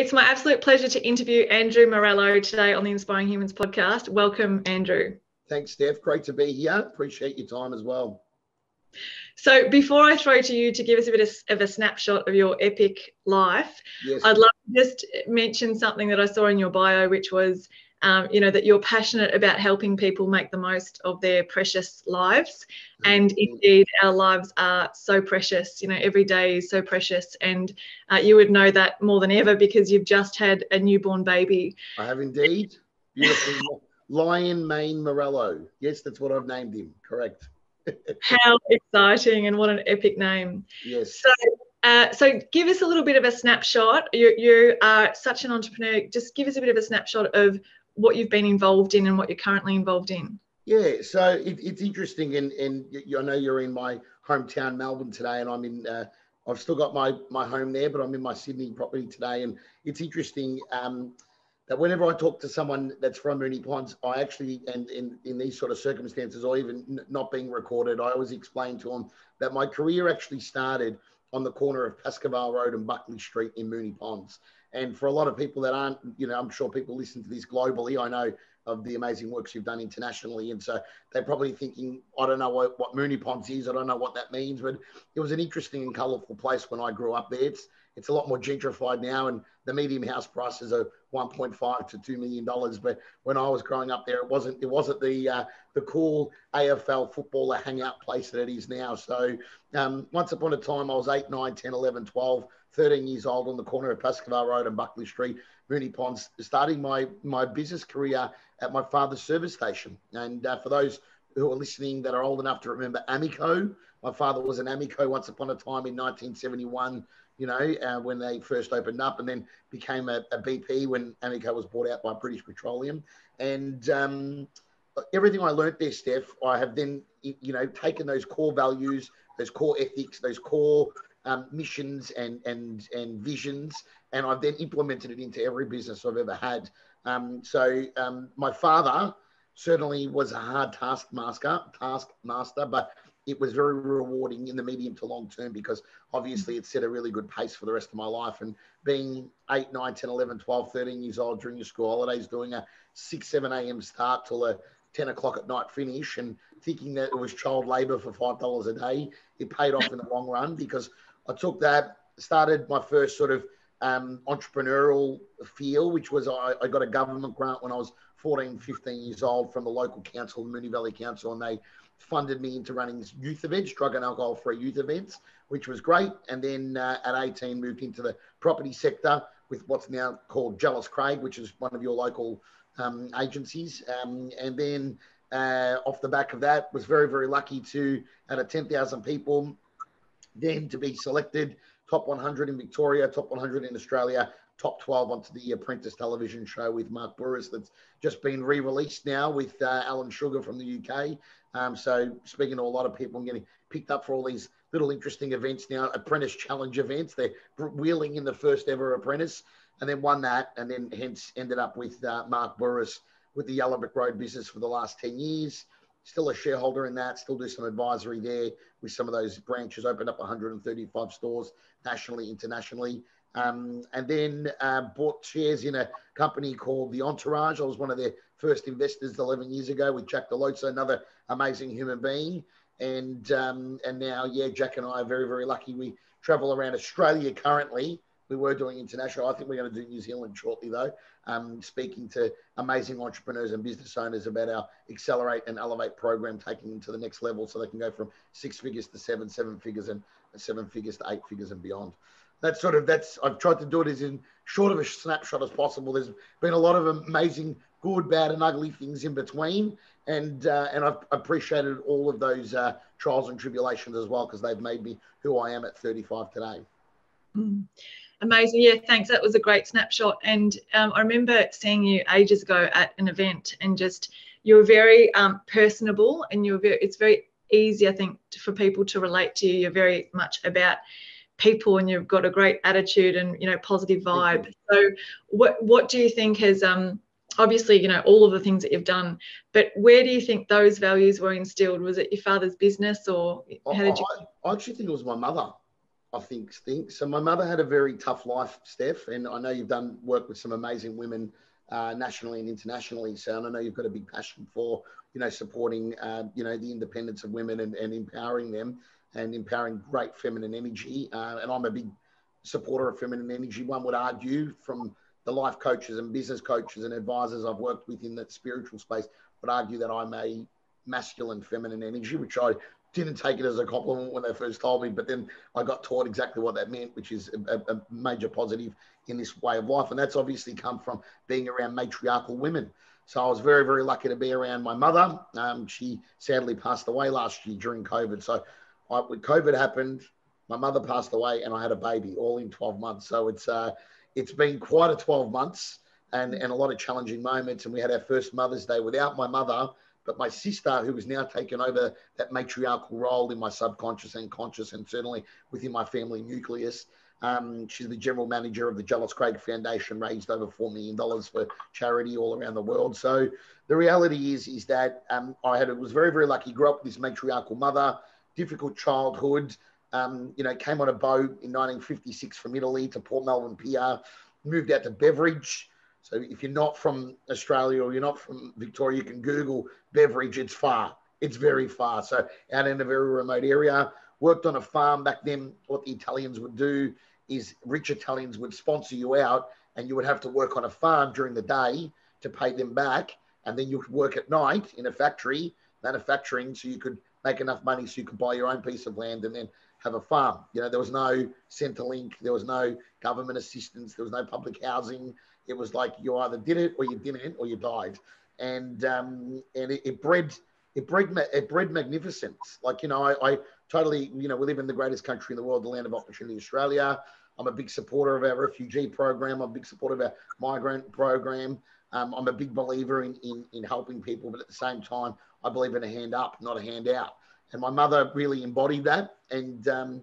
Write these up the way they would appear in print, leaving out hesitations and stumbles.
it's my absolute pleasure to interview Andrew Morello today on the Inspiring Humans podcast. Welcome, Andrew. Thanks, Steph. Great to be here. Appreciate your time as well. So before I throw to you to give us a bit of a snapshot of your epic life, Yes. I'd love to just mention something that I saw in your bio, which was, that you're passionate about helping people make the most of their precious lives. And indeed, our lives are so precious. Every day is so precious. And you would know that more than ever because you've just had a newborn baby. I have indeed. Beautiful. Lion Mane Morello. Yes, that's what I've named him. Correct. How exciting, and what an epic name. Yes. So give us a little bit of a snapshot. You are such an entrepreneur. Just give us a bit of a snapshot of what you've been involved in and what you're currently involved in. Yeah, so it's interesting, and I know you're in my hometown, Melbourne, today, and I'm in. I've still got my home there, but I'm in my Sydney property today, and it's interesting that whenever I talk to someone that's from Moonee Ponds, I actually, and in these sort of circumstances, or even not being recorded, I always explain to them that my career actually started on the corner of Pascoval Road and Buckley Street in Moonee Ponds. And for a lot of people that aren't, I'm sure people listen to this globally. I know of the amazing works you've done internationally. And so they're probably thinking, I don't know what Moonee Ponds is. I don't know what that means. But it was an interesting and colourful place when I grew up there. It's a lot more gentrified now, and the median house prices are $1.5 to $2 million. But when I was growing up there, it wasn't the cool AFL footballer hangout place that it is now. So once upon a time, I was 8, 9, 10, 11, 12, 13 years old on the corner of Pascoval Road and Buckley Street, Moonee Ponds, starting my business career at my father's service station. And for those who are listening that are old enough to remember Amico, my father was an Amico once upon a time in 1971, when they first opened up, and then became a BP when Amico was bought out by British Petroleum. And everything I learned there, Steph, I have then, taken those core values, those core ethics, those core missions and visions, and I've then implemented it into every business I've ever had. My father certainly was a hard taskmaster, but it was very rewarding in the medium to long term, because obviously it set a really good pace for the rest of my life. And being 8, 9, 10, 11, 12, 13 years old during your school holidays, doing a 6, 7 a.m. start till a 10 o'clock at night finish, and thinking that it was child labor for $5 a day, it paid off in the long run, because I took that, started my first sort of entrepreneurial feel, which was I got a government grant when I was 14, 15 years old from the local council, Moonee Valley Council, and they funded me into running youth events, drug and alcohol-free youth events, which was great. And then at 18, moved into the property sector with what's now called Jealous Craig, which is one of your local agencies. And then off the back of that, was very, very lucky to, out of 10,000 people, then to be selected top 100 in Victoria, top 100 in Australia, top 12 onto the Apprentice television show with Mark Bouris that's just been re-released now with Alan Sugar from the UK. So speaking to a lot of people, I'm getting picked up for all these little interesting events now, Apprentice Challenge events. They're wheeling in the first ever Apprentice, and then won that, and then hence ended up with Mark Bouris with the Yellow Brick Road business for the last 10 years. Still a shareholder in that, still do some advisory there with some of those branches, opened up 135 stores nationally, internationally. And then bought shares in a company called the Entourage. I was one of their first investors 11 years ago with Jack Delosa, another amazing human being. And now, Jack and I are very, very lucky. We travel around Australia currently. We were doing international. I think we're going to do New Zealand shortly, though, speaking to amazing entrepreneurs and business owners about our Accelerate and Elevate program, taking them to the next level so they can go from 6 figures to 7 figures, and 7 figures to 8 figures and beyond. I've tried to do it as in short of a snapshot as possible. There's been a lot of amazing, good, bad, and ugly things in between. And I've appreciated all of those trials and tribulations as well, because they've made me who I am at 35 today. Amazing. Yeah, thanks. That was a great snapshot. And I remember seeing you ages ago at an event, and just you were very personable, and it's very easy, I think, for people to relate to you. You're very much about people, and you've got a great attitude and positive vibe. So what do you think has obviously all of the things that you've done, but where do you think those values were instilled? Was it your father's business, or how did you? I actually think it was my mother. I think stinks. So my mother had a very tough life, Steph, and I know you've done work with some amazing women nationally and internationally. So I know you've got a big passion for, supporting, the independence of women and empowering them and empowering great feminine energy. And I'm a big supporter of feminine energy. One would argue from the life coaches and business coaches and advisors I've worked with in that spiritual space, would argue that I'm a masculine feminine energy, which I didn't take it as a compliment when they first told me, but then I got taught exactly what that meant, which is a major positive in this way of life. And that's obviously come from being around matriarchal women. So I was very, very lucky to be around my mother. She sadly passed away last year during COVID. So when COVID happened, my mother passed away and I had a baby all in 12 months. So it's been quite a 12 months and a lot of challenging moments. And we had our first Mother's Day without my mother, but my sister, who has now taken over that matriarchal role in my subconscious and conscious, and certainly within my family nucleus. She's the general manager of the Jellis Craig Foundation, raised over $4 million for charity all around the world. So the reality is that I was very, very lucky. Grew up with this matriarchal mother, difficult childhood. Came on a boat in 1956 from Italy to Port Melbourne Pier, moved out to Beveridge. So if you're not from Australia or you're not from Victoria, you can Google Beveridge. It's far. It's very far. So out in a very remote area, worked on a farm back then. What the Italians would do is rich Italians would sponsor you out and you would have to work on a farm during the day to pay them back. And then you could work at night in a factory, manufacturing, so you could make enough money so you could buy your own piece of land and then have a farm. There was no Centrelink, there was no government assistance, there was no public housing. It was like you either did it or you didn't or you died. And it bred magnificence. Like, I totally, we live in the greatest country in the world, the land of opportunity, Australia. I'm a big supporter of our refugee program. I'm a big supporter of our migrant program. I'm a big believer in helping people, but at the same time, I believe in a hand up, not a hand out. And my mother really embodied that. And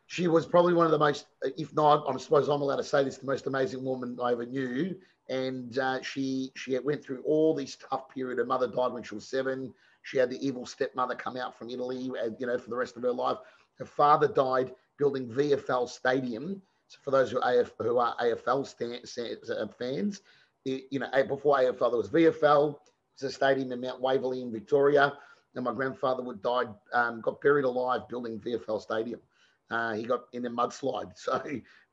she was probably one of the most, if not, I suppose I'm allowed to say this, the most amazing woman I ever knew. And she went through all this tough period. Her mother died when she was 7. She had the evil stepmother come out from Italy, for the rest of her life. Her father died building VFL Stadium. So for those who are AFL fans, before AFL, there was VFL. It was a stadium in Mount Waverley in Victoria. And my grandfather got buried alive building VFL Stadium. He got in a mudslide. So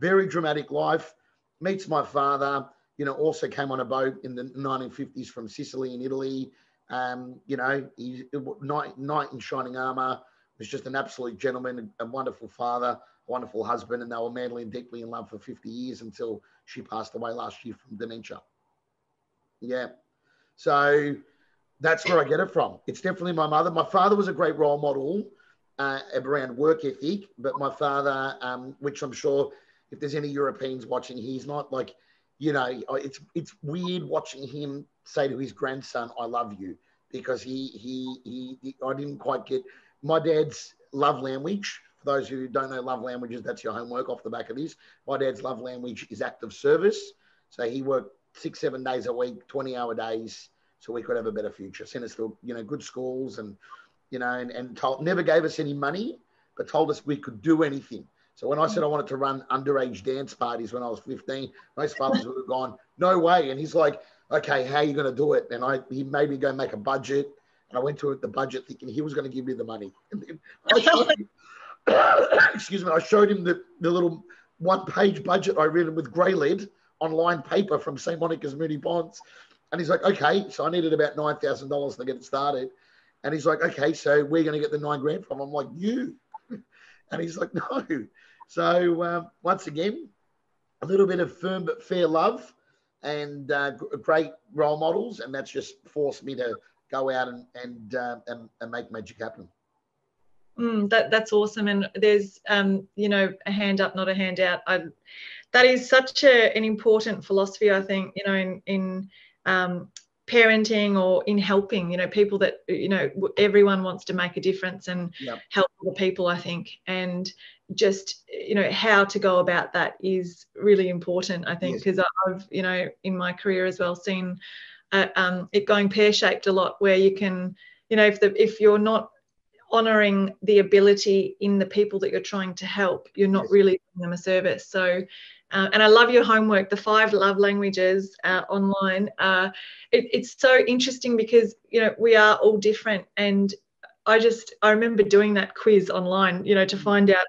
very dramatic life. Meets my father, also came on a boat in the 1950s from Sicily in Italy. He knight in shining armor, was just an absolute gentleman, a wonderful father, a wonderful husband, and they were madly and deeply in love for 50 years until she passed away last year from dementia. Yeah. So that's where I get it from. It's definitely my mother. My father was a great role model around work ethic, but my father, which I'm sure if there's any Europeans watching, he's not like, it's weird watching him say to his grandson, "I love you," because I didn't quite get my dad's love language. For those who don't know love languages, that's your homework off the back of this. My dad's love language is act of service. So he worked 6-7 days a week, 20-hour days, so we could have a better future. Sent us to, good schools and never gave us any money, but told us we could do anything. So when I said I wanted to run underage dance parties when I was 15, most fathers would have gone, "No way." And he's like, "Okay, how are you going to do it?" And he made me go make a budget. And I went to the budget thinking he was going to give me the money. And then I showed him the little one-page budget I written with grey lead on lined paper from St. Monica's Mooney Ponds. And he's like, "Okay." So I needed about $9,000 to get it started. And he's like, "Okay, so we're going to get the $9,000 from?" I'm like, "You." And he's like, "No." So once again, a little bit of firm but fair love and great role models. And that's just forced me to go out and make magic happen. That's awesome. And there's, a hand up, not a hand out. That is such an important philosophy, I think, in parenting or in helping, people that, everyone wants to make a difference and help other people, I think. And just, how to go about that is really important, I think, because I've, in my career as well, seen it going pear-shaped a lot, where you can, if you're not honoring the ability in the people that you're trying to help. You're not really doing them a service. So, and I love your homework, the 5 love languages online. It's so interesting because, we are all different. And I remember doing that quiz online, to find out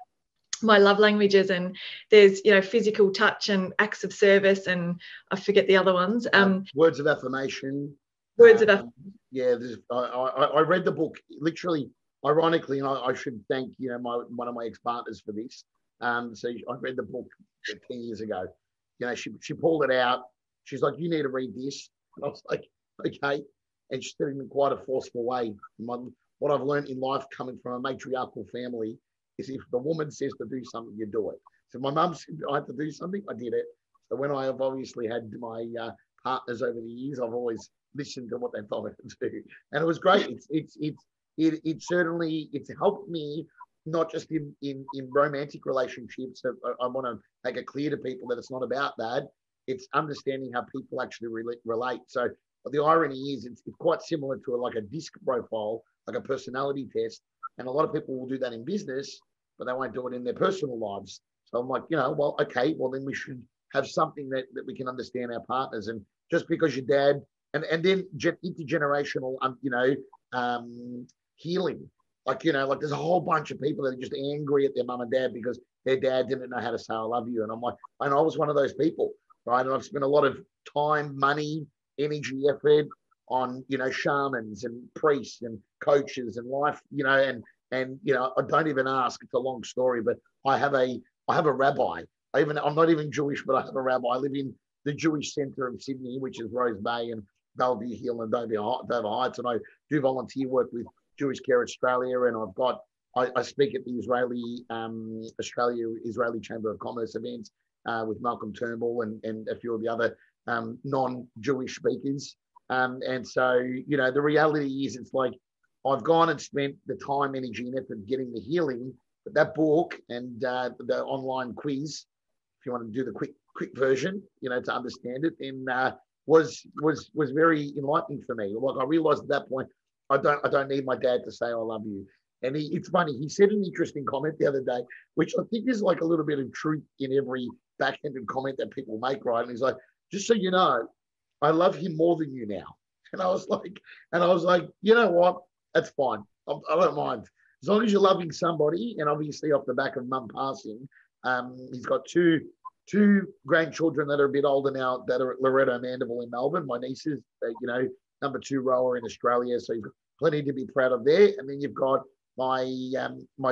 my love languages, and there's physical touch and acts of service, and I forget the other ones. Words of affirmation. Words of affirmation. Yeah, I read the book literally, ironically, and I should thank one of my ex-partners for this. So I read the book 10 years ago. She pulled it out. She's like, "You need to read this," and I was like, "Okay." And she said it in quite a forceful way. What I've learned in life, coming from a matriarchal family, is if the woman says to do something, you do it. So my mum said I had to do something, I did it. So when I have obviously had my partners over the years, I've always listened to what they told me to do, and it was great. It's certainly helped me, not just in romantic relationships. I want to make it clear to people that it's not about that. It's understanding how people actually relate. So the irony is, it's quite similar to like a DISC profile, like a personality test. And a lot of people will do that in business, but they won't do it in their personal lives. So I'm like, well, okay, well, then we should have something that we can understand our partners. And just because your dad, and then intergenerational, healing. Like there's a whole bunch of people that are just angry at their mum and dad because their dad didn't know how to say I love you. And I'm like, and I was one of those people, right? And I've spent a lot of time, money, energy, effort on shamans and priests and coaches and life, and I don't even ask. It's a long story, but I have a rabbi. I'm not even Jewish, but I have a rabbi. I live in the Jewish centre of Sydney, which is Rose Bay and Bellevue Hill and Dover Heights, and I do volunteer work with Jewish Care Australia, and I speak at the Israeli Chamber of Commerce events with Malcolm Turnbull and a few of the other non-Jewish speakers. And so, the reality is, it's like I've gone and spent the time, energy, and effort getting the healing. But that book and the online quiz, if you want to do the quick version, to understand it, then was very enlightening for me. Like, I realized at that point, I don't need my dad to say I love you. And it's funny, he said an interesting comment the other day, which I think is like a little bit of truth in every backhanded comment that people make, right? And he's like, "Just so you know, I love him more than you now." And I was like, you know what? That's fine. I don't mind. As long as you're loving somebody, and obviously off the back of mum passing, he's got two grandchildren that are a bit older now, that are at Loretto Mandeville in Melbourne. My nieces, number 2 rower in Australia. So you've got plenty to be proud of there. And then you've got my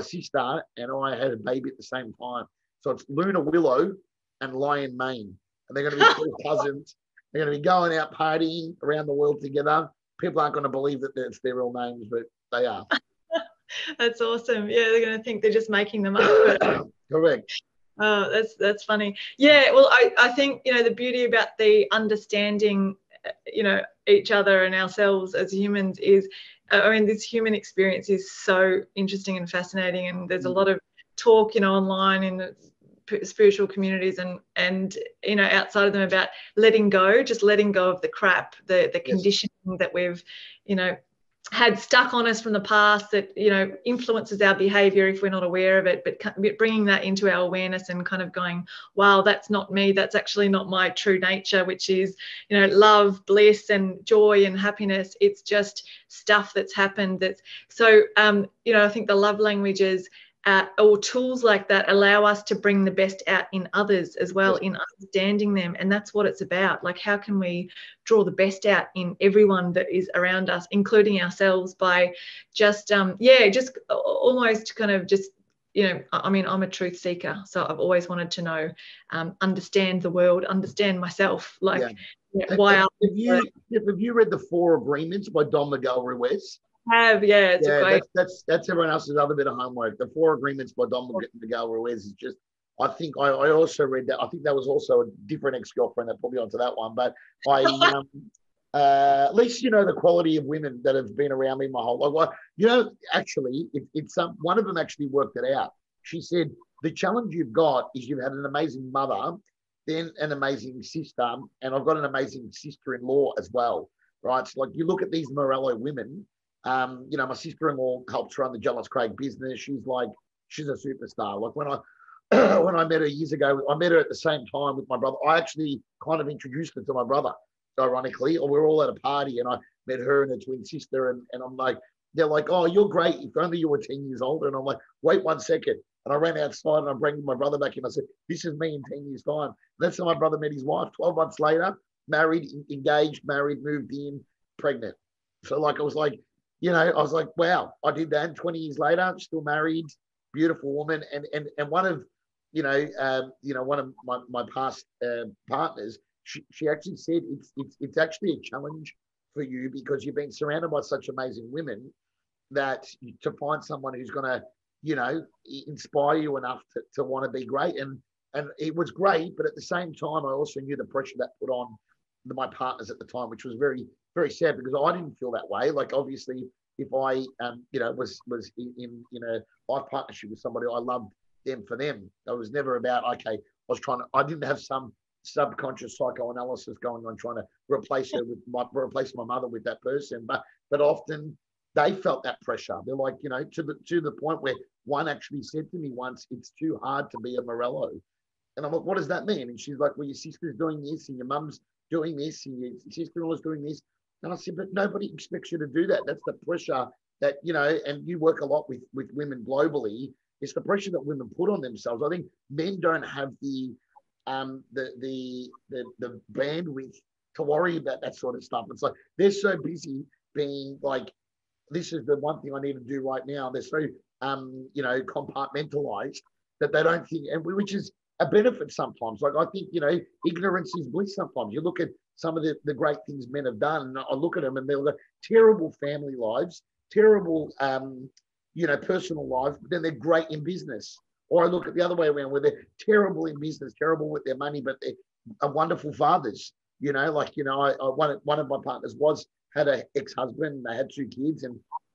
sister, and I had a baby at the same time. So it's Luna Willow and Lion Mane. And they're going to be 4 cousins. They're going to be going out partying around the world together. People aren't going to believe that it's their real names, but they are. That's awesome. Yeah, they're going to think they're just making them up. But... Correct. Oh, that's funny. Yeah, well, I think, the beauty about the understanding, each other and ourselves as humans is, this human experience is so interesting and fascinating. And there's a lot of talk, online in the spiritual communities and outside of them about letting go of the crap, the conditioning that we've had stuck on us from the past that influences our behavior if we're not aware of it, but bringing that into our awareness and kind of going, wow, that's not me, that's actually not my true nature, which is love, bliss and joy and happiness. It's just stuff that's happened. That's so I think the love languages or tools like that allow us to bring the best out in others as well, in understanding them. And that's what it's about. Like, how can we draw the best out in everyone that is around us, including ourselves, by just just almost kind of just I'm a truth seeker, so I've always wanted to know, understand the world, understand myself, why have you read The 4 Agreements by Don Miguel Ruiz? It's a great... that's everyone else's other bit of homework. The 4 Agreements by Don Miguel Ruiz is just, I think I also read that. I think that was also a different ex-girlfriend that put me onto that one. But at least the quality of women that have been around me my whole life. Actually, it's one of them actually worked it out. She said, the challenge you've got is you've had an amazing mother, then an amazing sister, and I've got an amazing sister-in-law as well, right? So like, you look at these Morello women, You know, my sister-in-law helps run the Jealous Craig business. She's a superstar. Like when I when I met her years ago, I met her at the same time with my brother. I actually kind of introduced her to my brother, ironically. We were all at a party and I met her and her twin sister, and I'm like, they're like, oh, you're great. If only you were 10 years older. And I'm like, wait 1 second. And I ran outside and I bring my brother back in. I said, this is me in 10 years' time. That's how my brother met his wife. 12 months later, married, engaged, married, moved in, pregnant. So like, I was like, you know, I was like, wow, I did that. 20 years later, still married, beautiful woman. And one of, one of my past partners, she actually said it's actually a challenge for you because you've been surrounded by such amazing women that to find someone who's going to, you know, inspire you enough to want to be great. And it was great, but at the same time, I also knew the pressure that put on my partners at the time, which was very, very sad because I didn't feel that way. Like obviously, if I, was in a life partnership with somebody, I loved them for them. It was never about, okay, I didn't have some subconscious psychoanalysis going on trying to replace my mother with that person. But often they felt that pressure. They're like, you know, to the point where one actually said to me once, it's too hard to be a Morello. And I'm like, what does that mean? And she's like, well, your sister's doing this and your mum's doing this and your sister-in-law's doing this. And I said, but nobody expects you to do that. That's the pressure that, you know, and you work a lot with women globally. It's the pressure that women put on themselves. I think men don't have the bandwidth to worry about that sort of stuff. It's like they're so busy being like, this is the one thing I need to do right now. They're so compartmentalized that they don't think, and which is a benefit sometimes. Like I think, you know, ignorance is bliss sometimes. You look at some of the great things men have done, and I look at them and they've got terrible family lives, terrible personal lives, but then they're great in business. Or I look at the other way around where they're terrible in business, terrible with their money, but they're wonderful fathers. You know, like, you know, one of my partners had an ex-husband, they had 2 kids,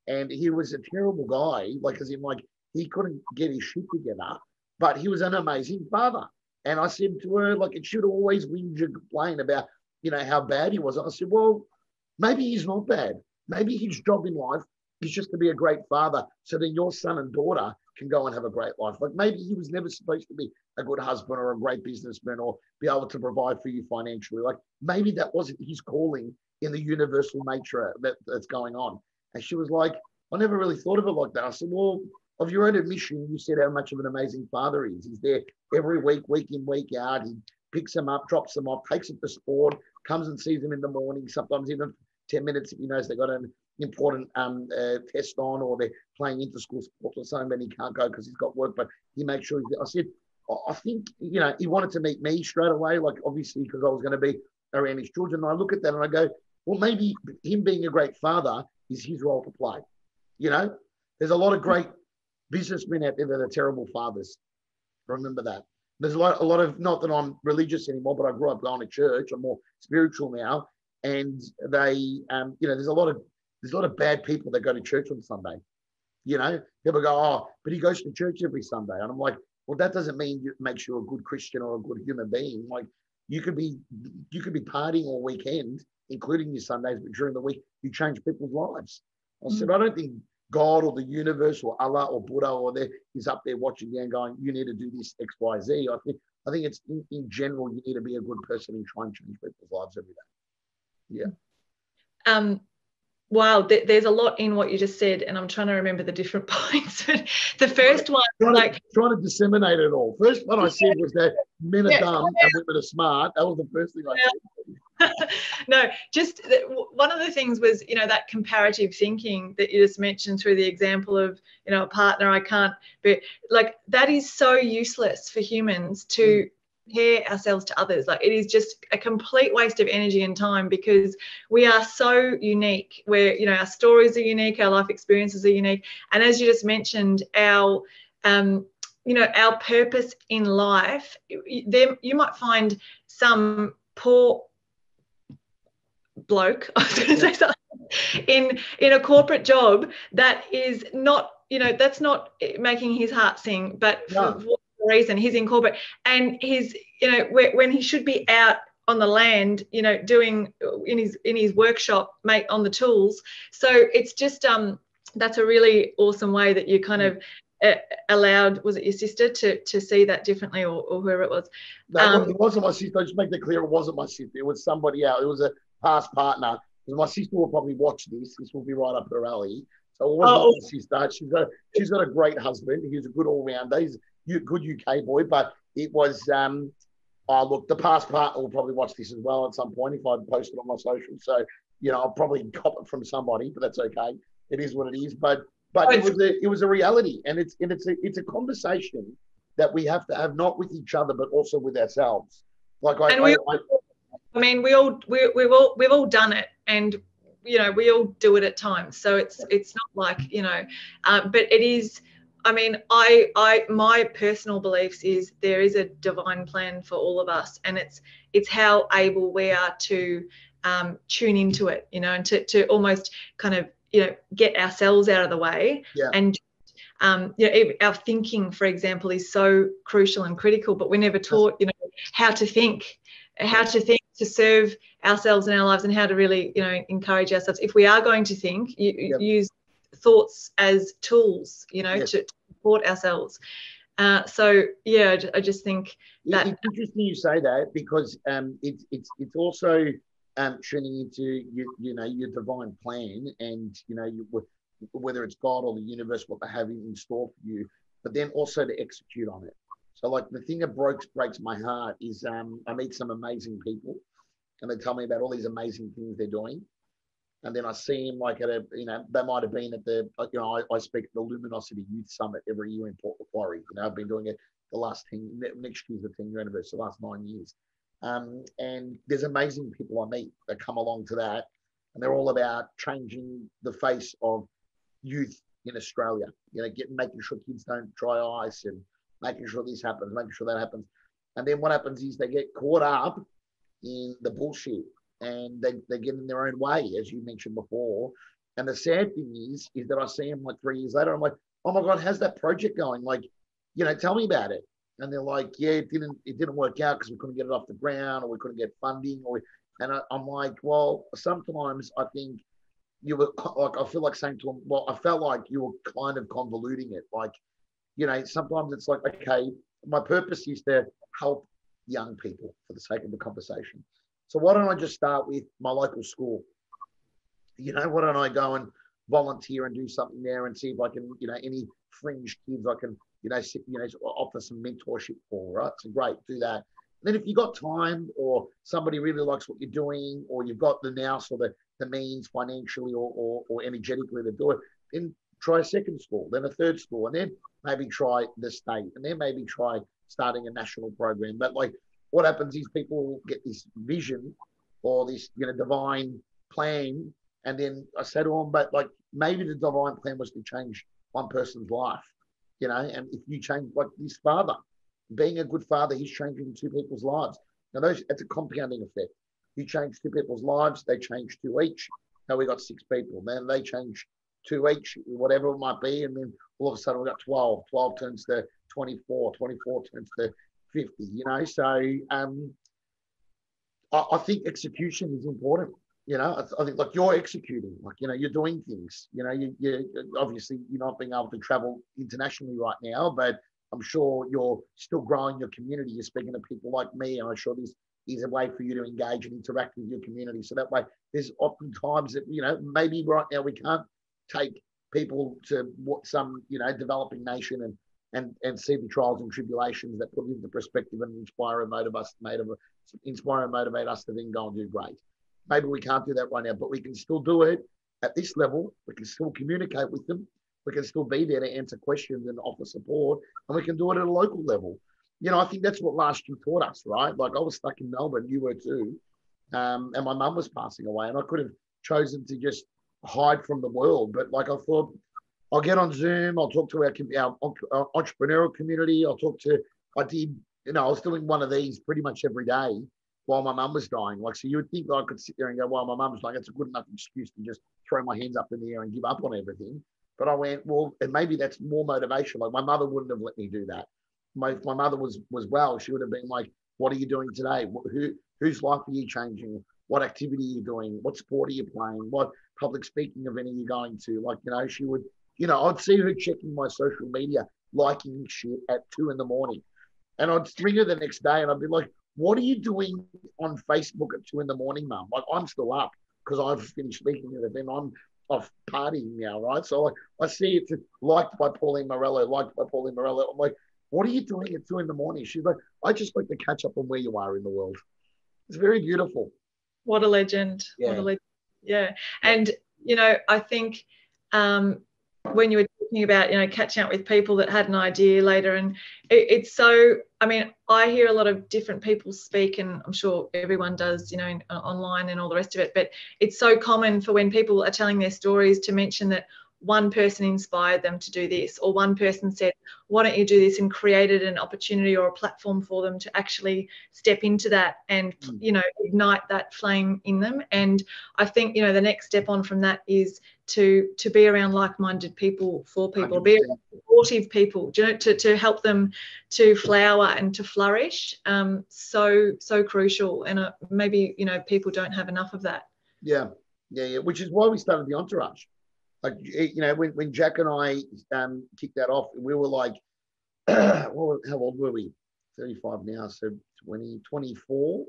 and he was a terrible guy, like as in like he couldn't get his shit together, but he was an amazing father. And I said to her, like, it should always whinge and complain about, you know, how bad he was. And I said, well, maybe he's not bad. Maybe his job in life is just to be a great father so then your son and daughter can go and have a great life. Like maybe he was never supposed to be a good husband or a great businessman or be able to provide for you financially. Like maybe that wasn't his calling in the universal nature that's going on. And she was like, I never really thought of it like that. I said, well, of your own admission, you said how much of an amazing father he is. He's there every week in, week out. He picks them up, drops them off, takes them to sport, comes and sees them in the morning, sometimes even 10 minutes if he knows they've got an important test on or they're playing inter-school sports or something, but he can't go because he's got work, but he makes sure he's there. I said, I think, you know, he wanted to meet me straight away, like obviously because I was going to be around his children. And I look at that and I go, well, maybe him being a great father is his role to play. You know, there's a lot of great businessmen out there that are terrible fathers. Remember that. There's a lot of, not that I'm religious anymore, but I grew up going to church. I'm more spiritual now. And they, there's a lot of bad people that go to church on Sunday. You know, people go, oh, but he goes to church every Sunday. And I'm like, well, that doesn't mean it makes you a good Christian or a good human being. Like you could be partying all weekend, including your Sundays, but during the week, you change people's lives. I said, I don't think God or the universe or Allah or Buddha or is up there watching you and going, you need to do this X, Y, Z. I think it's in general, you need to be a good person and try and change people's lives every day. Yeah. Wow, there's a lot in what you just said, and I'm trying to remember the different points. The first one, trying to disseminate it all. First one I said was that men are dumb and women are smart. That was the first thing I said. No, just one of the things was, you know, that comparative thinking that you just mentioned through the example of, you know, a partner I can't be like, that is so useless for humans to compare ourselves to others. Like it is just a complete waste of energy and time because we are so unique. Where, you know, our stories are unique, our life experiences are unique, and as you just mentioned, our our purpose in life. You might find some poor bloke, I was going to say something, in a corporate job that is not, you know, that's not making his heart sing, but for whatever reason he's in corporate and he's, you know, when he should be out on the land, you know, doing in his workshop, mate, on the tools. So it's just that's a really awesome way that you kind of allowed, was it your sister, to see that differently, or whoever it was? No, it wasn't my sister. Just make that clear. It wasn't my sister. It was somebody else. It was a past partner. My sister will probably watch this. This will be right up her alley. So it wasn't my sister. She's got a great husband. He's a good all-rounder. He's a good UK boy. But it was, look, the past partner will probably watch this as well at some point if I post it on my social. So, you know, I'll probably cop it from somebody, but that's okay. It is what it is. But it was a reality, and it's a conversation that we have to have, not with each other, but also with ourselves. Like we've all done it, and you know, we all do it at times. So it's not like, you know, but it is. I mean, my personal beliefs is there is a divine plan for all of us, and it's how able we are to tune into it, you know, and to almost kind of, you know, get ourselves out of the way. And you know, our thinking, for example, is so crucial and critical, but we're never taught, you know, how to think to serve ourselves in our lives, and how to really, you know, encourage ourselves. If we are going to think, use thoughts as tools, you know, to support ourselves. So yeah, I just think that it's interesting you say that, because it's also tuning into your divine plan, and you know, whether it's God or the universe, what they have in store for you, but then also to execute on it. So like the thing that breaks my heart is I meet some amazing people, and they tell me about all these amazing things they're doing. And then I see them like at a, you know, they might have been at the, you know, I speak at the Luminosity Youth Summit every year in Port Macquarie. You know, I've been doing it the last 10, next year's the 10-year anniversary, the last 9 years. And there's amazing people I meet that come along to that. And they're all about changing the face of youth in Australia, you know, making sure kids don't dry ice, and making sure this happens, making sure that happens. And then what happens is they get caught up in the bullshit, and they get in their own way, as you mentioned before. And the sad thing is that I see them like 3 years later, I'm like, oh my God, how's that project going? Like, you know, tell me about it. And they're like, yeah, it didn't work out because we couldn't get it off the ground, or we couldn't get funding, and I'm like, well, sometimes I think you were like, I feel like saying to them, well, I felt like you were kind of convoluting it. Like, you know, sometimes it's like, okay, my purpose is to help young people for the sake of the conversation. So why don't I just start with my local school? You know, why don't I go and volunteer and do something there, and see if I can, you know, any fringe kids I can, you know, offer some mentorship for, right? So great, do that. And then if you've got time, or somebody really likes what you're doing, or you've got the nous or the means financially or energetically to do it, then try a second school, then a third school, and then maybe try the state, and then maybe try starting a national program. But like, what happens is people get this vision or this, you know, divine plan, and then I say to them, but like, maybe the divine plan was to change one person's life, you know, and if you change, like this father, being a good father, he's changing 2 people's lives. Now, it's a compounding effect. You change 2 people's lives, they change 2 each. Now we got 6 people. Then they change 2 each, whatever it might be, and then all of a sudden we got 12. 12 turns to 24. 24 turns to 50. You know, so I think execution is important. You know, I think like you're executing, like, you know, you're doing things. You know, you obviously you're not being able to travel internationally right now, but I'm sure you're still growing your community. You're speaking to people like me, and I'm sure this is a way for you to engage and interact with your community. So that way, there's often times that, you know, maybe right now we can't take people to some, you know, developing nation and see the trials and tribulations that put into perspective and inspire and motivate us to then go and do great. Maybe we can't do that right now, but we can still do it at this level. We can still communicate with them. We can still be there to answer questions and offer support, and we can do it at a local level. You know, I think that's what last year taught us, right? Like, I was stuck in Melbourne, you were too, and my mum was passing away, and I could have chosen to just hide from the world, but like, I thought, I'll get on Zoom, I'll talk to our entrepreneurial community, I was doing one of these pretty much every day while my mum was dying. Like, so you would think that I could sit there and go, well, my mum's dying, it's a good enough excuse to just throw my hands up in the air and give up on everything. But I went, well, and maybe that's more motivation. Like, my mother wouldn't have let me do that. If my mother was well, she would have been like, What are you doing today? Whose life are you changing? What activity are you doing? What sport are you playing? What public speaking event are you going to? Like, she would, I'd see her checking my social media, liking shit at 2 a.m. And I'd ring her the next day and I'd be like, what are you doing on Facebook at 2 a.m, Mum? Like, I'm still up because I've finished speaking at an event. I'm off partying now, right? So I see it liked by Pauline Morello. I'm like, what are you doing at 2 a.m? She's like, I just like to catch up on where you are in the world. It's very beautiful. What a legend. Yeah. What a legend. Yeah. And, I think when you were talking about, catching up with people that had an idea later, and it's so, I hear a lot of different people speak, and I'm sure everyone does, online and all the rest of it, but it's so common for when people are telling their stories to mention that one person inspired them to do this, or one person said, why don't you do this, and created an opportunity or a platform for them to actually step into that and, ignite that flame in them. And I think, the next step on from that is to be around like-minded people, for people, 100%. Be around supportive people, to help them to flower and to flourish. So crucial. And maybe, people don't have enough of that. Yeah. Which is why we started the Entourage. Like, when Jack and I kicked that off, we were like, how old were we? 35 now, so 24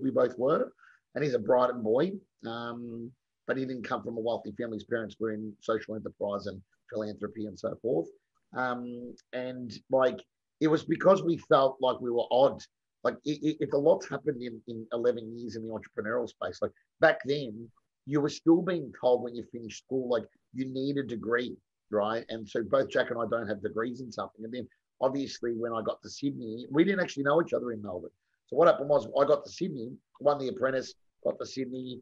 we both were. And he's a Brighton boy, but he didn't come from a wealthy family. His parents were in social enterprise and philanthropy and so forth. And like, it was because we felt like we were odd. Like, if a lot's happened in 11 years in the entrepreneurial space, like back then, you were still being told when you finished school, like, you need a degree, right? And so both Jack and I don't have degrees in something. And then obviously when I got to Sydney, we didn't actually know each other in Melbourne. So what happened was, I got to Sydney, won The Apprentice, got to Sydney,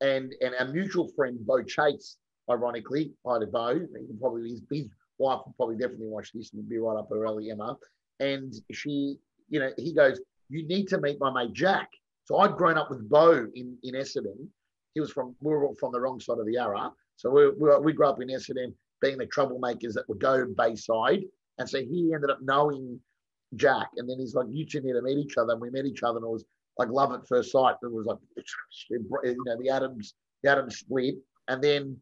and our mutual friend, Bo Chase, ironically, hi to Bo, his wife will probably definitely watch this and be right up her alley, Emma. And she, he goes, you need to meet my mate Jack. So I'd grown up with Bo in Essendon. We were all from the wrong side of the Yarra. So we grew up in Essendon, being the troublemakers that would go Bayside. And so he ended up knowing Jack. And then he's like, you two need to meet each other. And we met each other, and it was like love at first sight. It was like, the atoms split. And then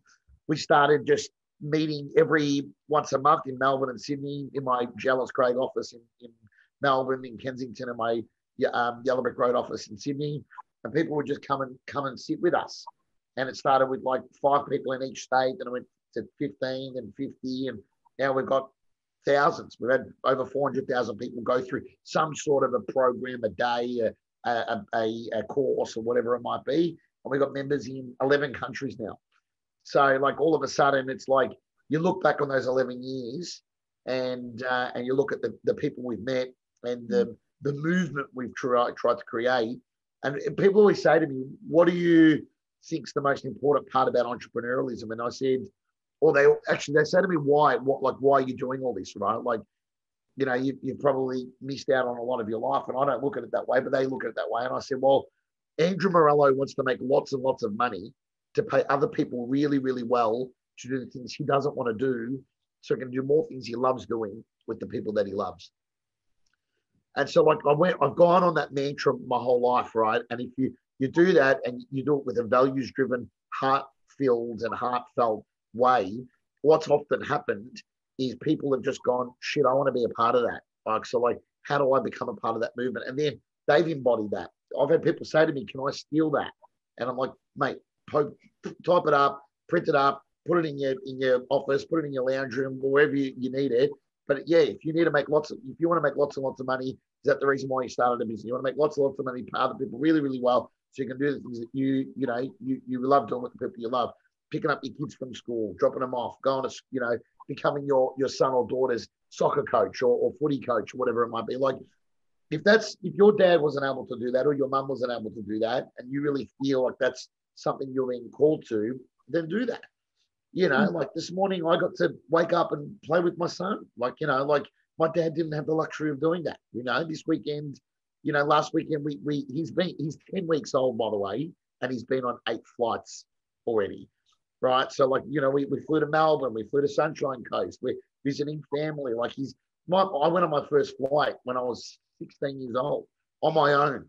we started just meeting every once a month in Melbourne and Sydney, in my Jealous Craig office in Melbourne, in Kensington, and my Yellow Brick Road office in Sydney. And people would just come and sit with us. And it started with like 5 people in each state, and it went to 15 and 50, and now we've got thousands. We've had over 400,000 people go through some sort of a program, a day, a course, or whatever it might be. And we've got members in 11 countries now. So like, all of a sudden, it's like, you look back on those 11 years and you look at the people we've met and the movement we've tried to create. And people always say to me, what do you think's the most important part about entrepreneurialism? And I said, they say to me, why are you doing all this, right? Like, you've probably missed out on a lot of your life. And I don't look at it that way, but they look at it that way. And I said, well, Andrew Morello wants to make lots and lots of money to pay other people really, really well to do the things he doesn't want to do, so he can do more things he loves doing with the people that he loves. And so like, I've gone on that mantra my whole life, right? And if you do that and you do it with a values-driven, heart-filled and heartfelt way, what's often happened is people have just gone, shit, I want to be a part of that. Like, so like, how do I become a part of that movement? And then they've embodied that. I've had people say to me, can I steal that? And I'm like, mate, type it up, print it up, put it in your office, put it in your lounge room, wherever you need it. But yeah, if you want to make lots and lots of money, is that the reason why you started a business? You want to make lots and lots of money, pay other people really, really well, so you can do the things that you love doing with the people you love. Picking up your kids from school, dropping them off, going to, becoming your son or daughter's soccer coach or footy coach, or whatever it might be. Like, if your dad wasn't able to do that, or your mum wasn't able to do that, and you really feel like that's something you're being called to, then do that. Like this morning, I got to wake up and play with my son. Like, like my dad didn't have the luxury of doing that. This weekend, last weekend, he's 10 weeks old, by the way, and he's been on 8 flights already. Right. So like, we flew to Melbourne, we flew to Sunshine Coast, we're visiting family. Like I went on my first flight when I was 16 years old. on my own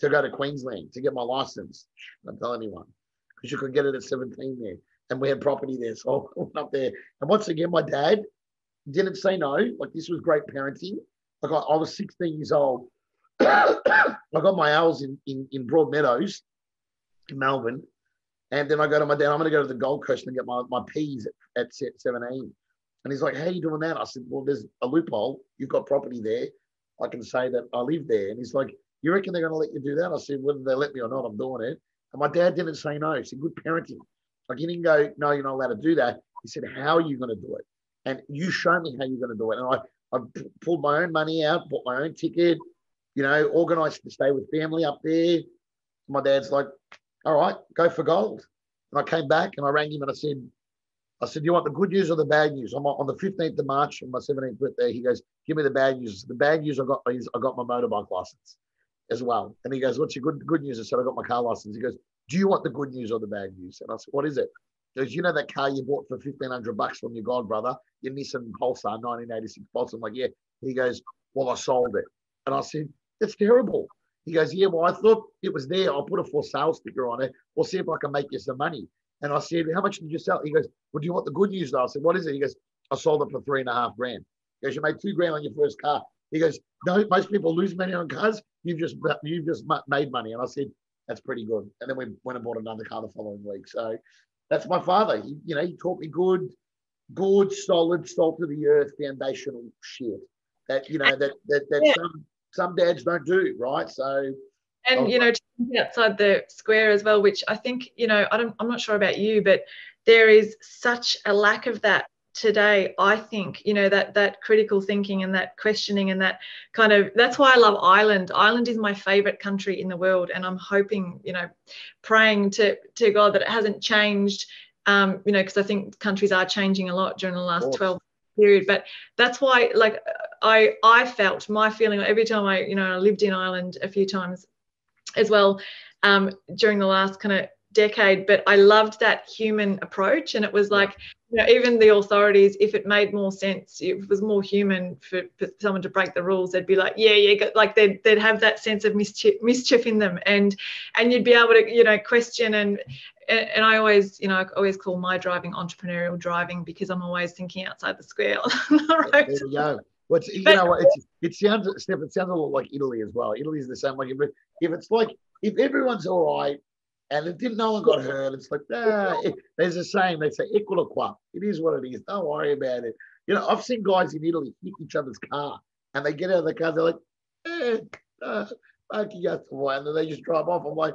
to go to Queensland to get my license. Don't tell anyone, because you could get it at 17 there. And we had property there. So I went up there. And once again, my dad didn't say no. Like, this was great parenting. Like, I was 16 years old. I got my hours in Broadmeadows in Melbourne. And then I go to my dad, I'm going to go to the Gold Coast and get my P's at 17. And he's like, how are you doing that? I said, well, there's a loophole. You've got property there. I can say that I live there. And he's like, you reckon they're going to let you do that? I said, whether they let me or not, I'm doing it. And my dad didn't say no. He said, good parenting. Like, he didn't go, no, you're not allowed to do that. He said, how are you going to do it? And you show me how you're going to do it. And I pulled my own money out, bought my own ticket, you know, organised to stay with family up there. My dad's like, all right, go for gold. And I came back and I rang him and I said, do you want the good news or the bad news? I'm on the 15th of March on my 17th birthday. He goes, give me the bad news. The bad news I got my motorbike license as well. And he goes, what's your good news? I said, I got my car license. He goes, do you want the good news or the bad news? And I said, what is it? He goes, you know that car you bought for $1,500 from your godbrother, your Nissan Pulsar 1986 Pulsar? I'm like, yeah. He goes, well, I sold it. And I said, that's terrible. He goes, yeah, well, I thought it was there. I'll put a for sale sticker on it. We'll see if I can make you some money. And I said, how much did you sell? He goes, well, do you want the good news though? I said, what is it? He goes, I sold it for $3,500. He goes, you made $2,000 on your first car. He goes, no, most people lose money on cars. You've just made money. And I said, that's pretty good. And then we went and bought another car the following week. So that's my father. He taught me good, solid, salt of the earth, foundational shit that, Yeah. some dads don't do, right? So, and outside the square as well, which I think, I'm not sure about you, but there is such a lack of that today. I think, that critical thinking and that questioning and that kind of, that's why I love Ireland. Ireland is my favorite country in the world, and I'm hoping, praying to God that it hasn't changed, because I think countries are changing a lot during the last 12 period. But that's why, like, I felt my feeling every time I lived in Ireland a few times as well, during the last kind of decade, but I loved that human approach. And it was like, even the authorities, if it made more sense, if it was more human for someone to break the rules, they'd be like, yeah, like they'd have that sense of mischief in them, and you'd be able to question and I always call my driving entrepreneurial driving, because I'm always thinking outside the square on the road. There we go. Well, it sounds a lot like Italy as well. Italy is the same. Like if everyone's all right and no one got hurt, it's like, there's a saying, they say equal qua. It is what it is. Don't worry about it. I've seen guys in Italy hit each other's car, and they get out of the car, they're like, and then they just drive off. I'm like,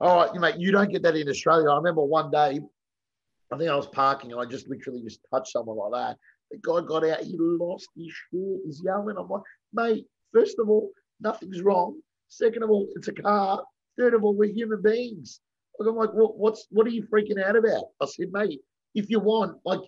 all right, mate, you don't get that in Australia. I remember one day, I think I was parking and I just literally just touched someone like that. The guy got out, he lost his shit, he's yelling. I'm like, mate, first of all, nothing's wrong. Second of all, it's a car. Third of all, we're human beings. Like, I'm like, what are you freaking out about? I said, mate, if you want, like,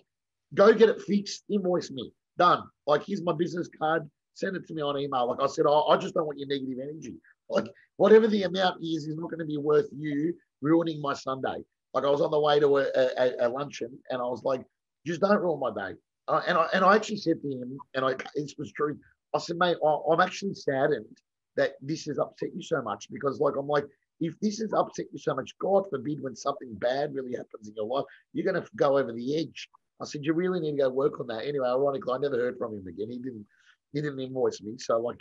go get it fixed, invoice me, done. Like, here's my business card, send it to me on email. Like I said, I just don't want your negative energy. Like, whatever the amount is not going to be worth you ruining my Sunday. Like, I was on the way to a luncheon, and I was like, just don't ruin my day. And I actually said to him, and this was true, I said, mate, I'm actually saddened that this has upset you so much, because I'm like, if this has upset you so much, God forbid, when something bad really happens in your life, you're going to go over the edge. I said, you really need to go work on that. Anyway, ironically, I never heard from him again. He didn't invoice me. So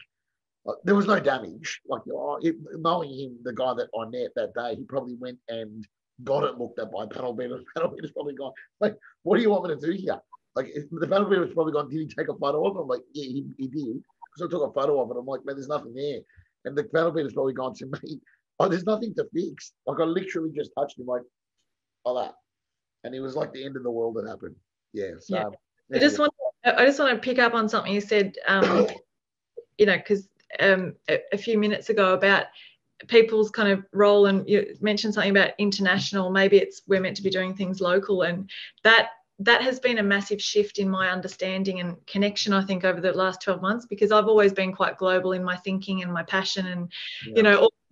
there was no damage. Knowing him, the guy that I met that day, he probably went and got it looked at by a panel beater. The panel beater's probably gone, like, what do you want me to do here? Like, the panel beater was probably gone, did he take a photo of it? I'm like, yeah, he did. Because I took a photo of it. I'm like, man, there's nothing there. And the panel beater's probably gone to me, oh, there's nothing to fix. Like, I literally just touched him like that. And it was like the end of the world that happened. Yeah. So yeah. I just want to pick up on something you said, because a few minutes ago about people's kind of role, and you mentioned something about international. Maybe we're meant to be doing things local, and that has been a massive shift in my understanding and connection, I think, over the last 12 months, because I've always been quite global in my thinking and my passion, and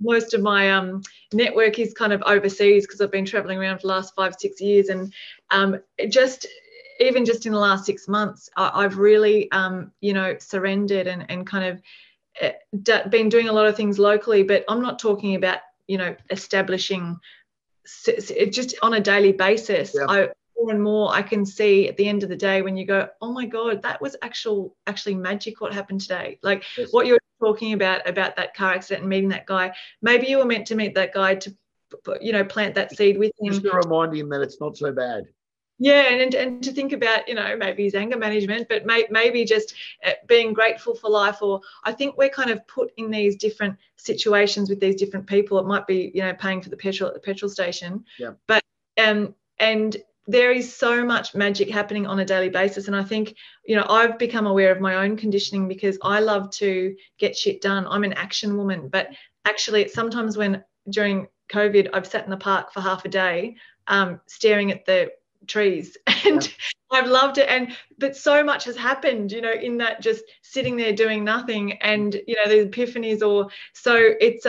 most of my network is kind of overseas, because I've been traveling around for the last 5-6 years, and even just in the last 6 months, I've really surrendered and kind of been doing a lot of things locally, but I'm not talking about, establishing just on a daily basis. Yeah. More and more I can see at the end of the day when you go, oh my God, that was actually magic what happened today. Like Yes. what you're talking about that car accident and meeting that guy. Maybe you were meant to meet that guy to, plant that seed with him. Just to remind him that it's not so bad. Yeah, and to think about, maybe his anger management, but maybe just being grateful for life. Or I think we're kind of put in these different situations with these different people. It might be, paying for the petrol at the petrol station. Yeah. But and there is so much magic happening on a daily basis. And I think, I've become aware of my own conditioning because I love to get shit done. I'm an action woman. But actually, sometimes during COVID, I've sat in the park for half a day staring at the trees and yeah. I've loved it, but so much has happened in that just sitting there doing nothing, and the epiphanies. Or so it's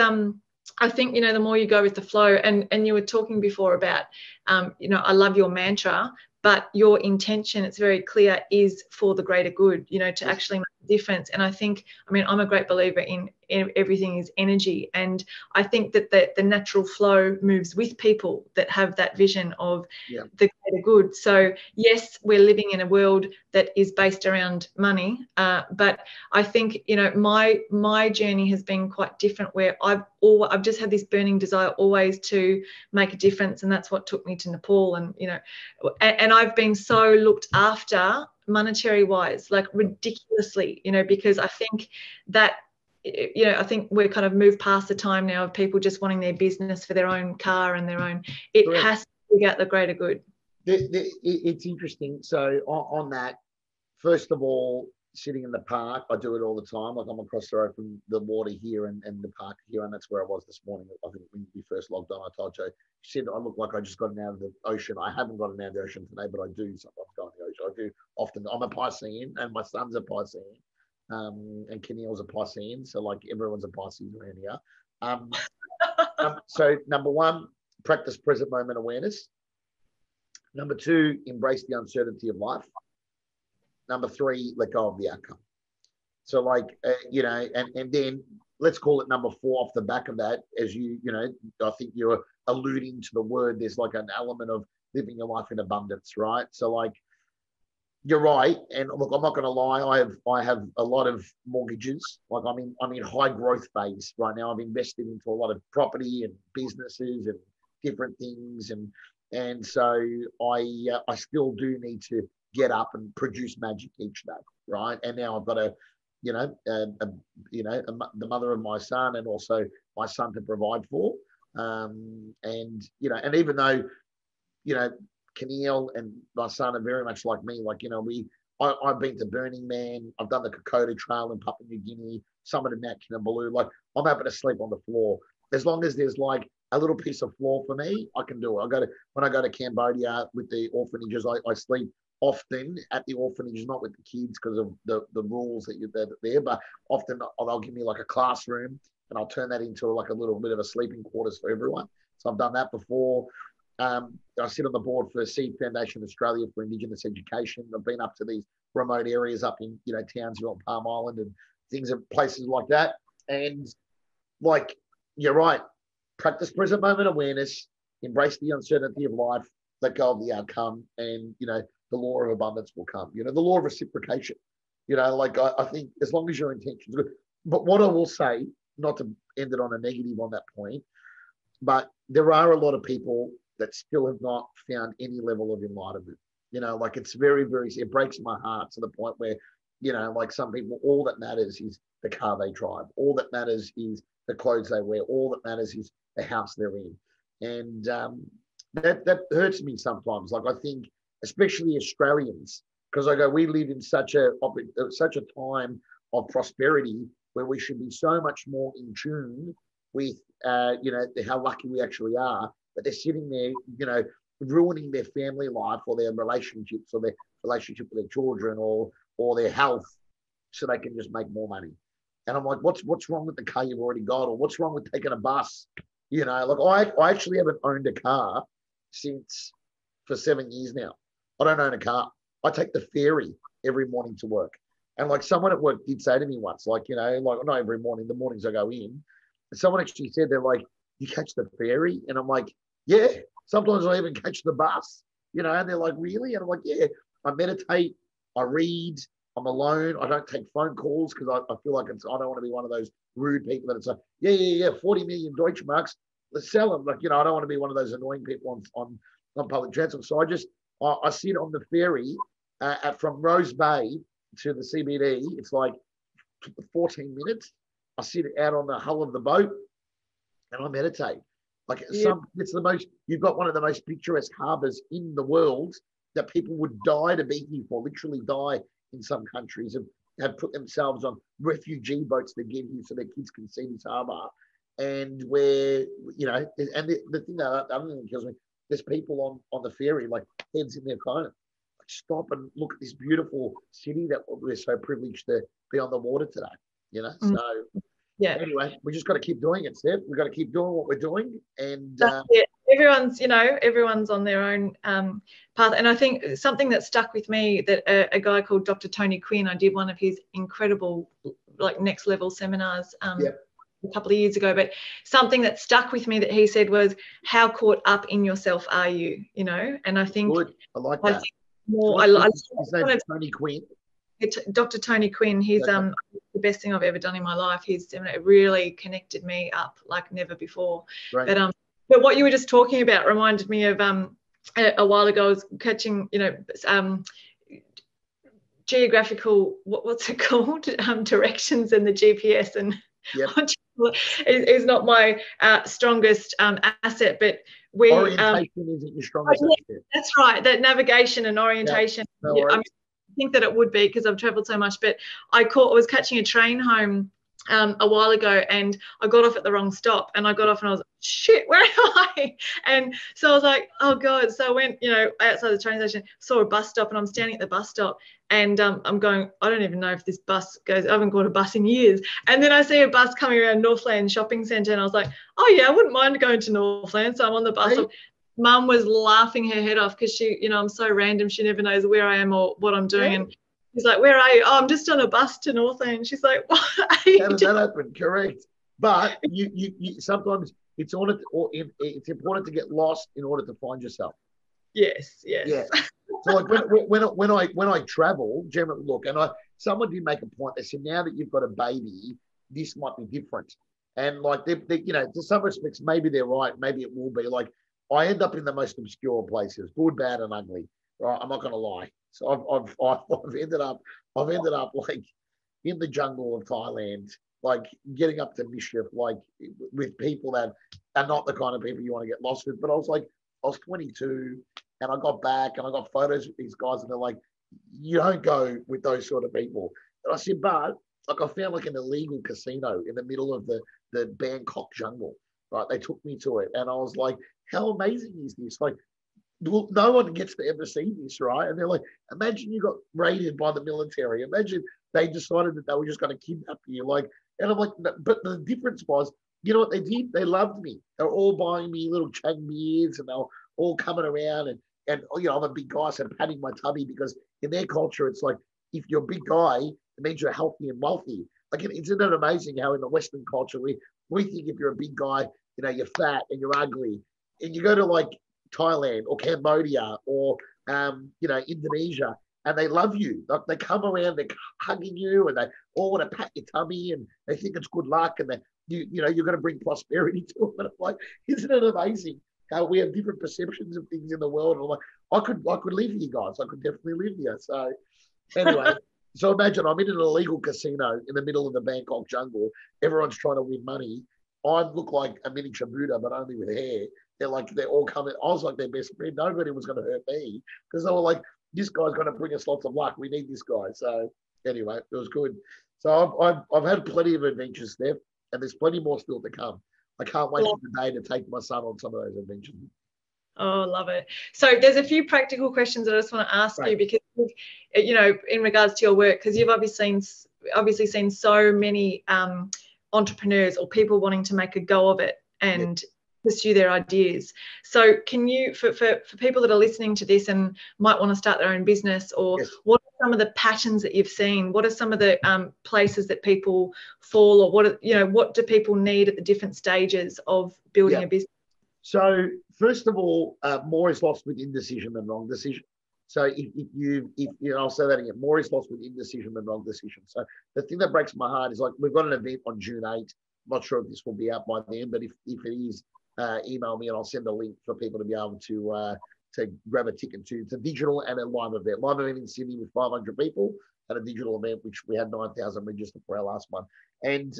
I think the more you go with the flow, and you were talking before about I love your mantra, but your intention, it's very clear, is for the greater good, to actually make a difference. And I think, I'm a great believer in everything is energy, and I think that the natural flow moves with people that have that vision of the greater good. So yes, we're living in a world that is based around money, but I think my journey has been quite different, where I've just had this burning desire always to make a difference, and that's what took me to Nepal. And and I've been so looked after monetary wise, like ridiculously, because I think that I think we're kind of moved past the time now of people just wanting their business for their own car and their own. It Correct. Has to be out the greater good. It's interesting. So on that, first of all, sitting in the park, I do it all the time. Like I'm across the road from the water here and the park here, and that's where I was this morning. I think when we first logged on, I told you, she said I look like I just got out of the ocean. I haven't gotten out of the ocean today, but I do sometimes go in the ocean. I do often. I'm a Piscean, and my son's a Piscean. And Keneal's a Piscean, so like everyone's a Pisces around here. So number one, practice present moment awareness. Number two, embrace the uncertainty of life. Number three, let go of the outcome. So like, and then let's call it number four off the back of that, as I think you're alluding to the word, there's like an element of living your life in abundance, right? So like, you're right, and look, I'm not going to lie. I have a lot of mortgages. Like I'm in high growth phase right now. I've invested into a lot of property and businesses and different things, and so I still do need to get up and produce magic each day, right? And now I've got the mother of my son and also my son to provide for, and even though Keneal and my son are very much like me. Like, I've been to Burning Man. I've done the Kokoda Trail in Papua New Guinea, summit of Mount Kinabalu. Like, I'm happy to sleep on the floor. As long as there's like a little piece of floor for me, I can do it. When I go to Cambodia with the orphanages, I sleep often at the orphanage, not with the kids because of the rules that you're there, but often they'll give me like a classroom and I'll turn that into like a little bit of a sleeping quarters for everyone. So I've done that before. I sit on the board for Seed Foundation Australia for Indigenous Education. I've been up to these remote areas up in Townsville and Palm Island and things and places like that. And like, you're right, practice present moment awareness, embrace the uncertainty of life, let go of the outcome, and the law of abundance will come. The law of reciprocation. Like I think as long as your intentions are good. But what I will say, not to end it on a negative on that point, but there are a lot of people that still have not found any level of enlightenment. Like it's very, very, it breaks my heart to the point where, like some people, all that matters is the car they drive. All that matters is the clothes they wear. All that matters is the house they're in. And that hurts me sometimes. Like I think, especially Australians, because we live in such a time of prosperity where we should be so much more in tune with, how lucky we actually are. But they're sitting there, ruining their family life or their relationships or their relationship with their children or their health so they can just make more money. And I'm like, what's wrong with the car you've already got? Or what's wrong with taking a bus? Like I actually haven't owned a car for 7 years now. I don't own a car. I take the ferry every morning to work. And like someone at work did say to me once, like, you know, like not every morning, the mornings I go in, and someone actually said, they're like, you catch the ferry? And I'm like, yeah, sometimes I even catch the bus, you know, and they're like, really? And I'm like, yeah, I meditate, I read, I'm alone, I don't take phone calls because I feel like I don't want to be one of those rude people that it's like, yeah, 40 million Deutschmarks, let's sell them. Like, you know, I don't want to be one of those annoying people on public transport. So I sit on the ferry from Rose Bay to the CBD. It's like 14 minutes. I sit out on the hull of the boat and I meditate. Like it's the most, you've got one of the most picturesque harbors in the world that people would die to be here for, literally die in some countries, and have put themselves on refugee boats that get here so their kids can see this harbor. And where, you know, and the thing that other thing that kills me, there's people on the ferry, like heads in their phone. Like, stop and look at this beautiful city that we're so privileged to be on the water today, you know? So yeah. Anyway, we just got to keep doing it, Steph. We've got to keep doing what we're doing. And everyone's on their own path. And I think something that stuck with me, that a guy called Dr. Tony Quinn, I did one of his incredible, like, next level seminars a couple of years ago, but something that stuck with me that he said was, how caught up in yourself are you, you know? And I think, good. I like that. His name is Tony Quinn. Dr. Tony Quinn, he's the best thing I've ever done in my life. He's really connected me up like never before. Right. But what you were just talking about reminded me of a while ago. I was catching, geographical, what's it called? Directions in the GPS, and is not my strongest asset, but orientation isn't your strongest asset. That's right. That navigation and orientation. I think that it would be, because I've traveled so much, but I was catching a train home a while ago, and I got off at the wrong stop, and I got off and I was like, shit, where am I? And so I was like, oh God. So I went, outside the train station, saw a bus stop, and I'm standing at the bus stop, and I'm going, I don't even know if this bus goes, I haven't got a bus in years. And then I see a bus coming around Northland Shopping Centre, and I was like, oh yeah, I wouldn't mind going to Northland. So I'm on the bus. Hey. Mum was laughing her head off because she, I'm so random. She never knows where I am or what I'm doing. Yeah. And she's like, where are you? Oh, I'm just on a bus to Northland. She's like, what are you doing? That happened, correct. But you sometimes it's important to get lost in order to find yourself. Yes. Yeah. So like when I travel, generally, look, and someone did make a point. They said, now that you've got a baby, this might be different. And like they to some respects, maybe they're right. Maybe it will be. Like, I end up in the most obscure places, good, bad, and ugly. Right? I'm not going to lie. So I've ended up like in the jungle of Thailand, like getting up to mischief, like with people that are not the kind of people you want to get lost with. But I was 22, and I got back, and I got photos with these guys, and they're like, you don't go with those sort of people. And I said, but like I found like an illegal casino in the middle of the Bangkok jungle. Right? They took me to it, and I was like, how amazing is this? Like, no one gets to ever see this, right? And they're like, imagine you got raided by the military. Imagine they decided that they were just going to kidnap you. Like, and I'm like, but the difference was, you know what they did? They loved me. They were all buying me little chang beers, and they were all coming around, and I'm a big guy, so patting my tummy, because in their culture, it's like, if you're a big guy, it means you're healthy and wealthy. Like, isn't it amazing how in the Western culture we think if you're a big guy, you're fat and you're ugly, and you go to like Thailand or Cambodia or Indonesia, and they love you. Like, they come around, they're hugging you, and they all want to pat your tummy, and they think it's good luck, and you're going to bring prosperity to them. And I'm like, isn't it amazing how we have different perceptions of things in the world? And I'm like, I could live here, guys. I could definitely live here. So anyway, so imagine I'm in an illegal casino in the middle of the Bangkok jungle. Everyone's trying to win money. I look like a miniature Buddha, but only with hair. They're all coming. I was like their best friend. Nobody was going to hurt me, because they were like, this guy's going to bring us lots of luck. We need this guy. So anyway, it was good. So I've had plenty of adventures, Steph, and there's plenty more still to come. I can't wait for the day to take my son on some of those adventures. Oh, love it. So there's a few practical questions that I just want to ask you, because, in regards to your work, because you've obviously seen so many entrepreneurs or people wanting to make a go of it and pursue their ideas. So can you, for people that are listening to this and might want to start their own business, or what are some of the patterns that you've seen? What are some of the places that people fall, or what do people need at the different stages of building a business? So first of all, more is lost with indecision than wrong decision. So I'll say that again, more is lost with indecision than wrong decision. So the thing that breaks my heart is, like, we've got an event on June 8th. I'm not sure if this will be out by then, but if it is, email me and I'll send a link for people to be able to grab a ticket to. It's a digital and a live event. Live event in Sydney with 500 people, and a digital event which we had 9,000 registered for our last one. And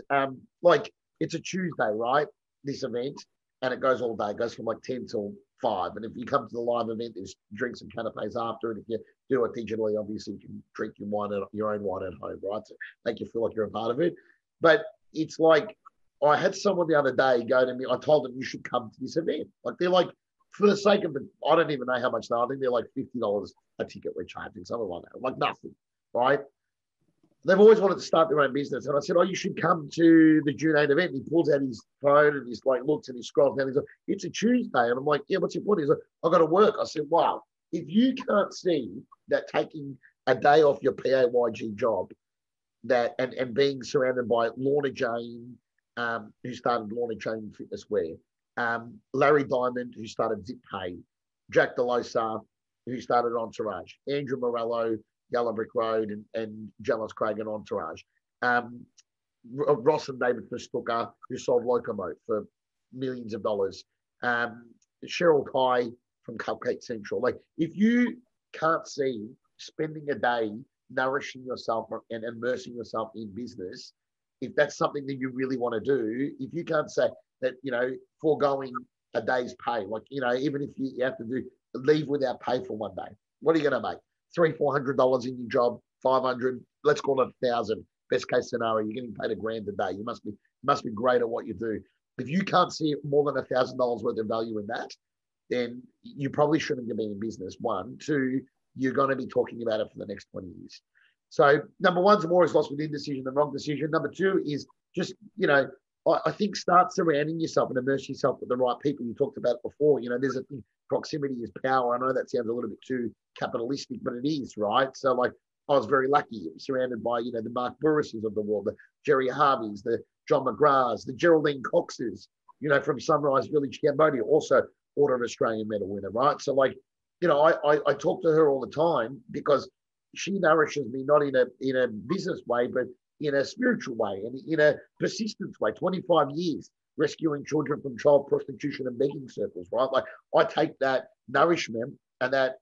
it's a Tuesday, right? This event, and it goes all day. It goes from like 10 till 5. And if you come to the live event, there's drinks and canapes after. And if you do it digitally, obviously you can drink your own wine at home, right? To make you feel like you're a part of it. But it's like, I had someone the other day go to me. I told them, you should come to this event. Like, they're like, for the sake of it, I don't even know how much they are. I think they're like $50 a ticket we're charging, something like that. Like nothing, right? They've always wanted to start their own business. And I said, oh, you should come to the June 8 event. And he pulls out his phone and he's like, looks and he scrolls down. He's like, it's a Tuesday. And I'm like, yeah, what's your point? He's like, I've got to work. I said, wow, if you can't see that taking a day off your PAYG job, that and being surrounded by Lorna Jane, who started Lorna Jane Fitness Wear, Larry Diamond, who started Zip Pay, Jack DeLosa, who started Entourage, Andrew Morello, Yellow Brick Road, and Jealous Craig and Entourage, Ross and David Festuca, who sold Locomote for millions of dollars, Cheryl Kai from Cupcake Central. Like, if you can't see spending a day nourishing yourself and immersing yourself in business, if that's something that you really want to do, if you can't say that, foregoing a day's pay, like, even if you have to leave without pay for one day, what are you going to make? $300-400 in your job, 500, let's call it 1,000. Best case scenario, you're getting paid $1,000 a day. You must be great at what you do. If you can't see more than $1,000 worth of value in that, then you probably shouldn't be in business. 1, 2, you're going to be talking about it for the next 20 years. So number 1's more is lost with indecision than wrong decision. Number 2 is just, I think start surrounding yourself and immerse yourself with the right people. You talked about it before. There's a thing, proximity is power. I know that sounds a little bit too capitalistic, but it is, right? So, like, I was very lucky, surrounded by, the Mark Bourises of the world, the Jerry Harveys, the John McGraths, the Geraldine Coxes, from Sunrise Village, Cambodia, also Order of Australian Medal winner, right? So, like, I talk to her all the time because she nourishes me, not in a business way, but in a spiritual way and in a persistence way. 25 years rescuing children from child prostitution and begging circles, right? Like, I take that nourishment and that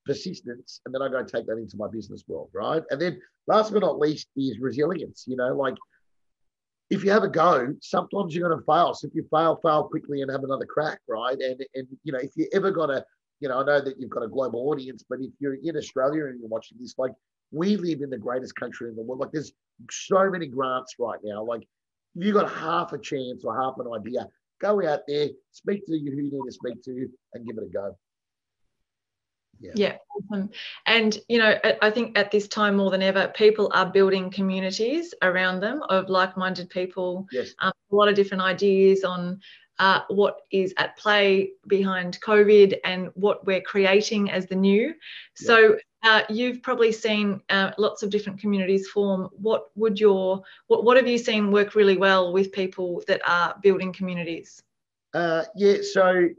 persistence, and then I go and take that into my business world, right? And then last but not least is resilience. Like, if you have a go, sometimes you're going to fail. So if you fail quickly and have another crack, right? And if you're ever going to, I know that you've got a global audience, but if you're in Australia and you're watching this, like, we live in the greatest country in the world. Like, there's so many grants right now. Like, if you've got half a chance or half an idea, go out there, speak to who you need to speak to, and give it a go. Yeah, awesome. And, I think at this time more than ever, people are building communities around them of like-minded people. Yes. A lot of different ideas on what is at play behind COVID and what we're creating as the new. So you've probably seen lots of different communities form. What have you seen work really well with people that are building communities? So,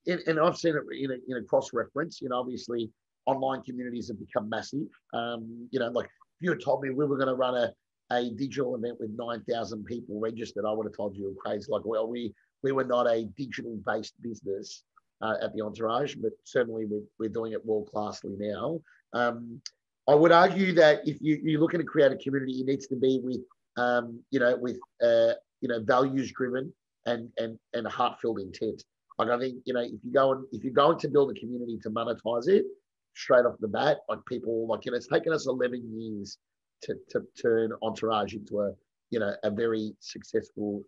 and I've seen it in a cross-reference. Obviously online communities have become massive. Like, if you had told me we were going to run a digital event with 9,000 people registered, I would have told you you were crazy. Like, well, we were not a digital-based business at the Entourage, but certainly we're doing it world-classly now. I would argue that if you're looking to create a community, it needs to be with, values-driven and a heart-filled intent. Like, I think, if you're going to build a community to monetize it straight off the bat, like, people, like, it's taken us 11 years to turn Entourage into a very successful,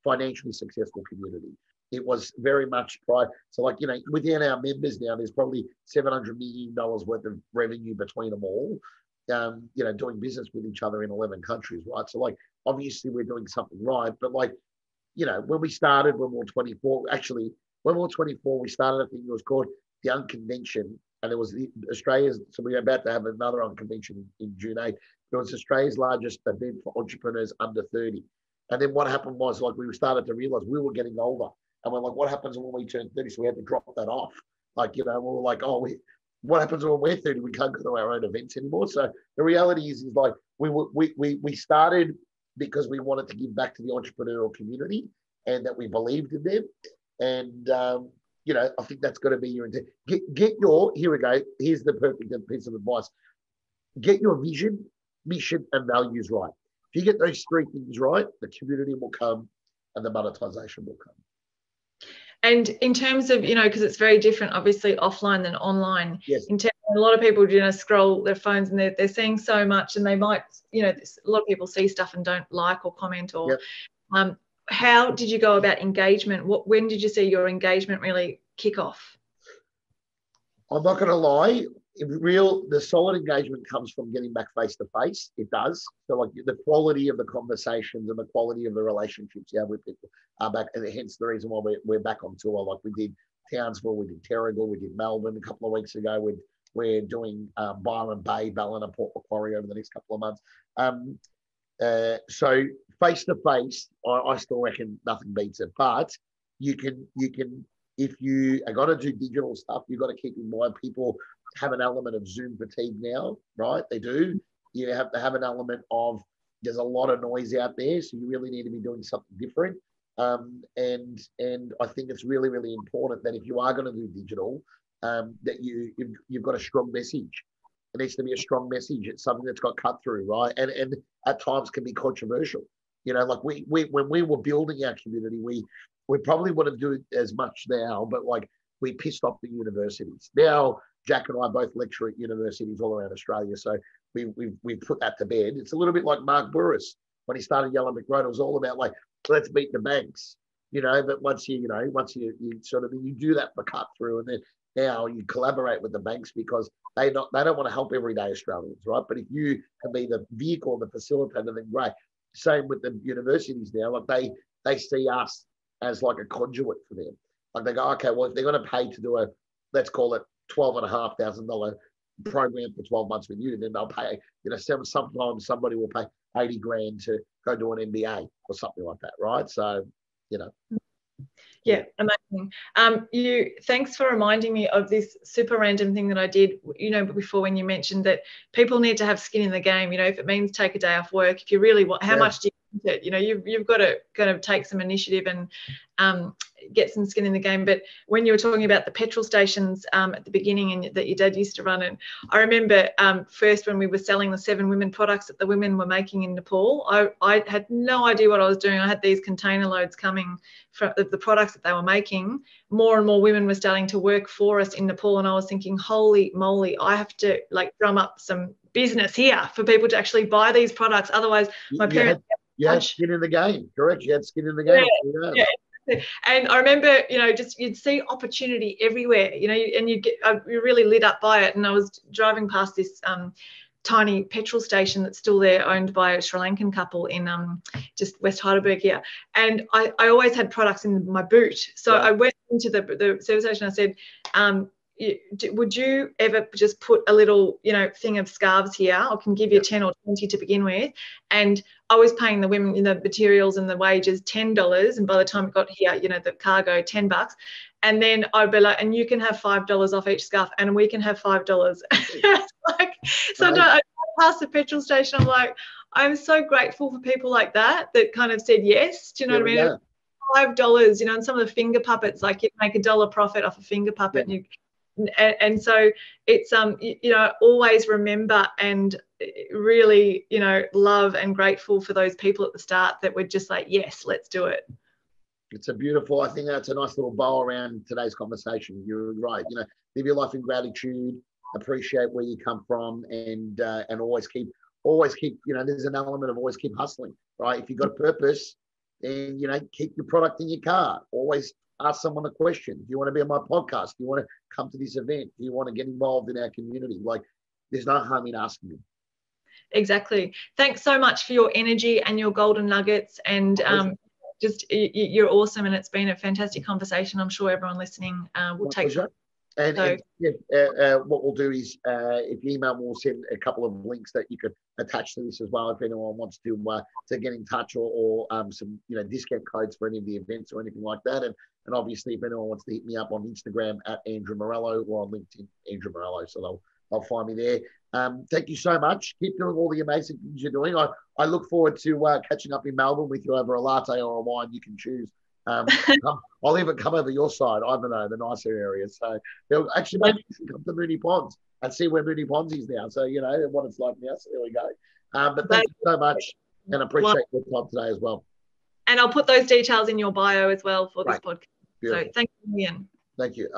financially successful community. It was very much pride. So, like, within our members now, there's probably $700 million worth of revenue between them all, doing business with each other in 11 countries, right? So, like, obviously we're doing something right, but, like, when we started, when we were 24, we started a thing that was called the Unconvention and it was Australia's. So we're about to have another convention in June 8th. It was Australia's largest event for entrepreneurs under 30. And then what happened was, like, we started to realize we were getting older, and we're like, what happens when we turn 30? So we had to drop that off. Like, we were like, what happens when we're 30? We can't go to our own events anymore. So the reality is like we started because we wanted to give back to the entrepreneurial community, and that we believed in them. And I think that's got to be your intent. Here we go. Here's the perfect piece of advice. Get your vision, mission, and values right. If you get those three things right, the community will come and the monetization will come. And in terms of, because it's very different, obviously, offline than online. Yes. A lot of people, scroll their phones and they're seeing so much, and they might, a lot of people see stuff and don't like or comment or. Yep. How did you go about engagement? When did you see your engagement really kick off? I'm not going to lie. The solid engagement comes from getting back face to face. It does. So like the quality of the conversations and the quality of the relationships you have with people are back, and hence the reason why we're back on tour. Like we did Townsville, we did Terrigal, we did Melbourne a couple of weeks ago. We're doing Byron Bay, Ballina, Port Macquarie over the next couple of months. So face to face, I still reckon nothing beats it. But you can if you are going to do digital stuff, you've got to keep in mind people have an element of Zoom fatigue now, right? They do. You have to have an element of there's a lot of noise out there, so you really need to be doing something different. And I think it's really, really important that if you are going to do digital, that you've got a strong message. It needs to be a strong message. It's something that's got cut through, right? And at times can be controversial. Like when we were building our community, we probably wouldn't do it as much now, but like we pissed off the universities. Now Jack and I both lecture at universities all around Australia, so we've put that to bed. It's a little bit like Mark Bouris when he started Yellow Brick Road. It was all about like, let's beat the banks, But once you sort of you do that for cut through, and then now you collaborate with the banks because they don't want to help everyday Australians, right? But if you can be the vehicle, the facilitator, then great. Same with the universities now. Like they see us as like a conduit for them. Like they go, okay, well, if they're going to pay to do let's call it $12,500 program for 12 months with you, then they'll pay, sometimes somebody will pay 80 grand to go do an MBA or something like that, right? So, Yeah, amazing. Thanks for reminding me of this super random thing that I did, before when you mentioned that people need to have skin in the game. If it means take a day off work, if you really want, how much do you want it? You've got to kind of take some initiative and get some skin in the game. But when you were talking about the petrol stations at the beginning and that your dad used to run it, I remember first when we were selling the 7 women products that the women were making in Nepal, I had no idea what I was doing. I had these container loads coming from the products that they were making. More and more women were starting to work for us in Nepal, and I was thinking, holy moly, I have to drum up some business here for people to actually buy these products. Otherwise, my parents... You had skin in the game, correct? You had skin in the game. Yeah. And I remember, just you'd see opportunity everywhere, and you really lit up by it. And I was driving past this tiny petrol station that's still there, owned by a Sri Lankan couple in just West Heidelberg here. And I always had products in my boot. So I went into the service station. I said, would you ever just put a little, thing of scarves here? I can give you 10 or 20 to begin with. And I was paying the women, the materials and the wages $10. And by the time it got here, the cargo, $10. And then I'd be like, and you can have $5 off each scarf, and we can have $5. Sometimes I pass the petrol station, I'm like, I'm so grateful for people like that kind of said yes. Do you know what I mean? $5, and some of the finger puppets, like you make $1 profit off a finger puppet, and so it's always remember and really love and grateful for those people at the start that were just like, yes, let's do it. It's a beautiful, I think that's a nice little bow around today's conversation. You're right. Live your life in gratitude, appreciate where you come from, and always keep there's an element of always keep hustling, right? If you've got a purpose, then keep your product in your car. Always ask someone a question. Do you want to be on my podcast? Do you want to come to this event? Do you want to get involved in our community? Like, there's no harm in asking them. Exactly. Thanks so much for your energy and your golden nuggets, and you're awesome, and it's been a fantastic conversation. I'm sure everyone listening will take. And, So, what we'll do is, if you email, we'll send a couple of links that you could attach to this as well. If anyone wants to get in touch, or some discount codes for any of the events or anything like that. And obviously, if anyone wants to hit me up on Instagram at Andrew Morello, or on LinkedIn, Andrew Morello, so they'll find me there. Thank you so much. Keep doing all the amazing things you're doing. I look forward to catching up in Melbourne with you over a latte or a wine. You can choose. I'll even come over your side. I don't know, the nicer area. So they'll actually maybe come to Moonee Ponds and see where Moonee Ponds is now. So what it's like now. So there we go. But thank you so much, and appreciate your time today as well. And I'll put those details in your bio as well for this podcast. Beautiful. So thank you, Ian. Thank you.